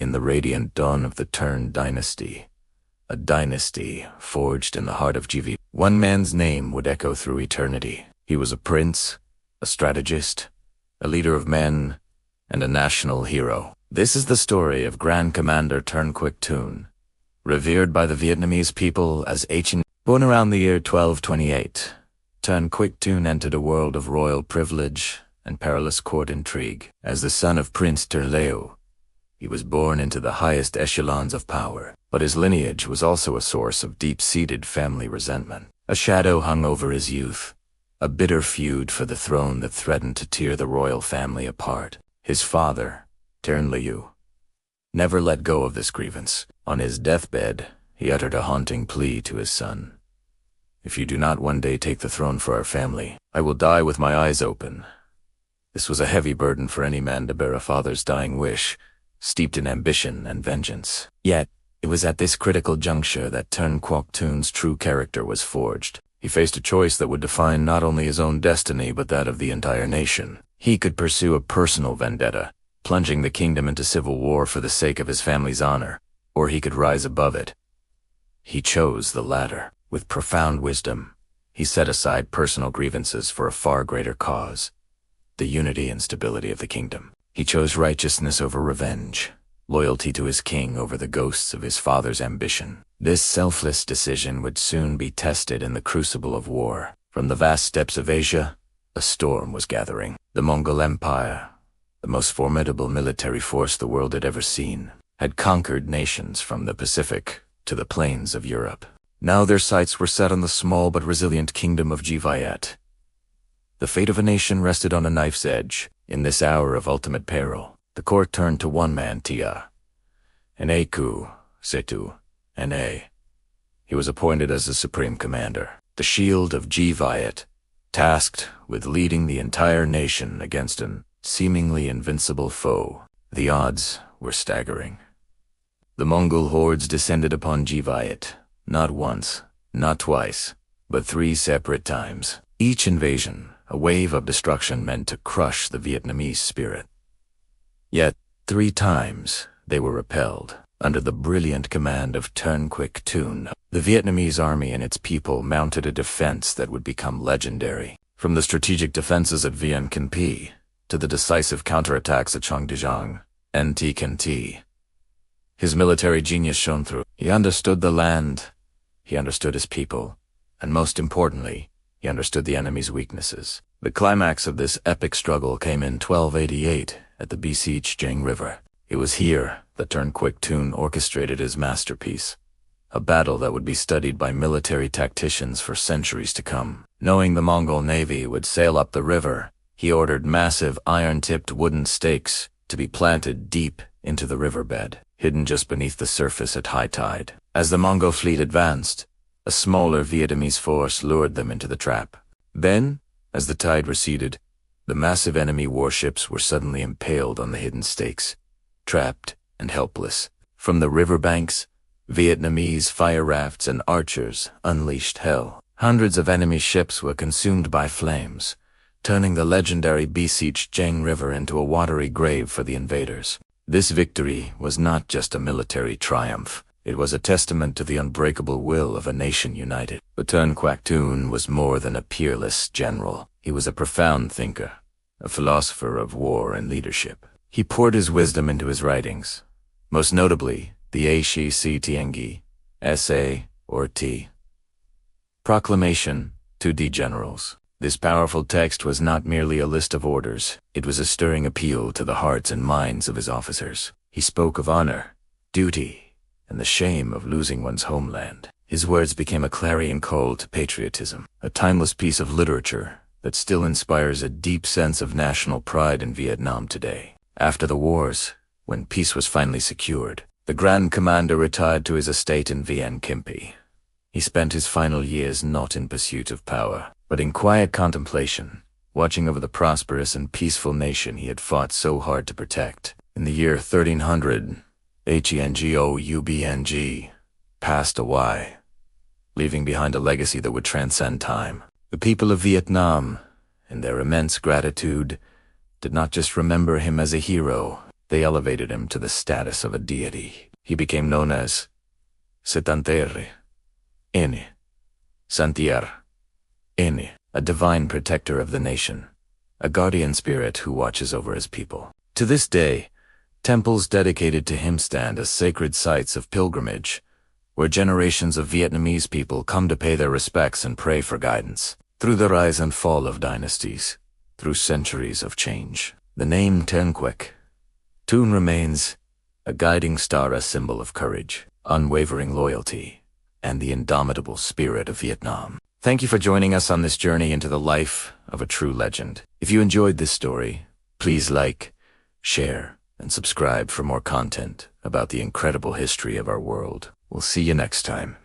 in the radiant dawn of the Tran dynasty, a dynasty forged in the heart of GV. One man's name would echo through eternity. He was a prince, a strategist, a leader of men, and a national hero. This is the story of Grand Commander Tran Quoc Tuan, revered by the Vietnamese people as ancient. Born around the year 1228, Tran Quoc Tuan entered a world of royal privilege and perilous court intrigue. As the son of Prince Ter Leo, he was born into the highest echelons of power, but his lineage was also a source of deep-seated family resentment. A shadow hung over his youth, a bitter feud for the throne that threatened to tear the royal family apart. His father, Tran Leo, never let go of this grievance. On his deathbed, he uttered a haunting plea to his son. "If you do not one day take the throne for our family, I will die with my eyes open." This was a heavy burden for any man to bear, a father's dying wish, steeped in ambition and vengeance. Yet, it was at this critical juncture that Tran Quoc Tuan's true character was forged. He faced a choice that would define not only his own destiny but that of the entire nation. He could pursue a personal vendetta, plunging the kingdom into civil war for the sake of his family's honor, or he could rise above it. He chose the latter. With profound wisdom, he set aside personal grievances for a far greater cause, the unity and stability of the kingdom. He chose righteousness over revenge, loyalty to his king over the ghosts of his father's ambition. This selfless decision would soon be tested in the crucible of war. From the vast steppes of Asia, a storm was gathering. The Mongol Empire, the most formidable military force the world had ever seen, had conquered nations from the Pacific to the plains of Europe. Now their sights were set on the small but resilient kingdom of Viet. The fate of a nation rested on a knife's edge. In this hour of ultimate peril, the court turned to one man, Tia, an Aku, Setu, N.A. He was appointed as the supreme commander, the shield of Viet, tasked with leading the entire nation against an seemingly invincible foe. The odds were staggering. The Mongol hordes descended upon Viet, not once, not twice, but 3 separate times. Each invasion, a wave of destruction meant to crush the Vietnamese spirit. Yet, 3 times they were repelled. Under the brilliant command of Tran Quoc Tuan, the Vietnamese army and its people mounted a defense that would become legendary. From the strategic defenses at Vien Can Pi to the decisive counterattacks at Chongdijang and Can Ti, his military genius shone through. He understood the land, he understood his people, and most importantly, he understood the enemy's weaknesses. The climax of this epic struggle came in 1288 at the besieged Jang River. It was here that Tran Quoc Tuan orchestrated his masterpiece, a battle that would be studied by military tacticians for centuries to come. Knowing the Mongol navy would sail up the river, he ordered massive iron-tipped wooden stakes to be planted deep into the riverbed, hidden just beneath the surface at high tide. As the Mongol fleet advanced, a smaller Vietnamese force lured them into the trap. Then, as the tide receded, the massive enemy warships were suddenly impaled on the hidden stakes, trapped and helpless. From the riverbanks, Vietnamese fire rafts and archers unleashed hell. Hundreds of enemy ships were consumed by flames, turning the legendary besieged Jang River into a watery grave for the invaders. This victory was not just a military triumph. It was a testament to the unbreakable will of a nation united. But Tran Quoc Tuan was more than a peerless general. He was a profound thinker, a philosopher of war and leadership. He poured his wisdom into his writings, most notably the A Shi Si Tiangi, Essay, or T. Proclamation to the Generals. This powerful text was not merely a list of orders. It was a stirring appeal to the hearts and minds of his officers. He spoke of honor, duty, and the shame of losing one's homeland. His words became a clarion call to patriotism, a timeless piece of literature that still inspires a deep sense of national pride in Vietnam today. After the wars, when peace was finally secured, the Grand Commander retired to his estate in Vien Can Pi. He spent his final years not in pursuit of power, but in quiet contemplation, watching over the prosperous and peaceful nation he had fought so hard to protect. In the year 1300, Hengoubng passed away, leaving behind a legacy that would transcend time. The people of Vietnam, in their immense gratitude, did not just remember him as a hero, They elevated him to the status of a deity. He became known as Setantere, Ene, Santiar, Ene, a divine protector of the nation, a guardian spirit who watches over his people. To this day, temples dedicated to him stand as sacred sites of pilgrimage, where generations of Vietnamese people come to pay their respects and pray for guidance. Through the rise and fall of dynasties, through centuries of change, the name Tran Quoc Tuan remains a guiding star, a symbol of courage, unwavering loyalty, and the indomitable spirit of Vietnam. Thank you for joining us on this journey into the life of a true legend. If you enjoyed this story, please like, share, and subscribe for more content about the incredible history of our world. We'll see you next time.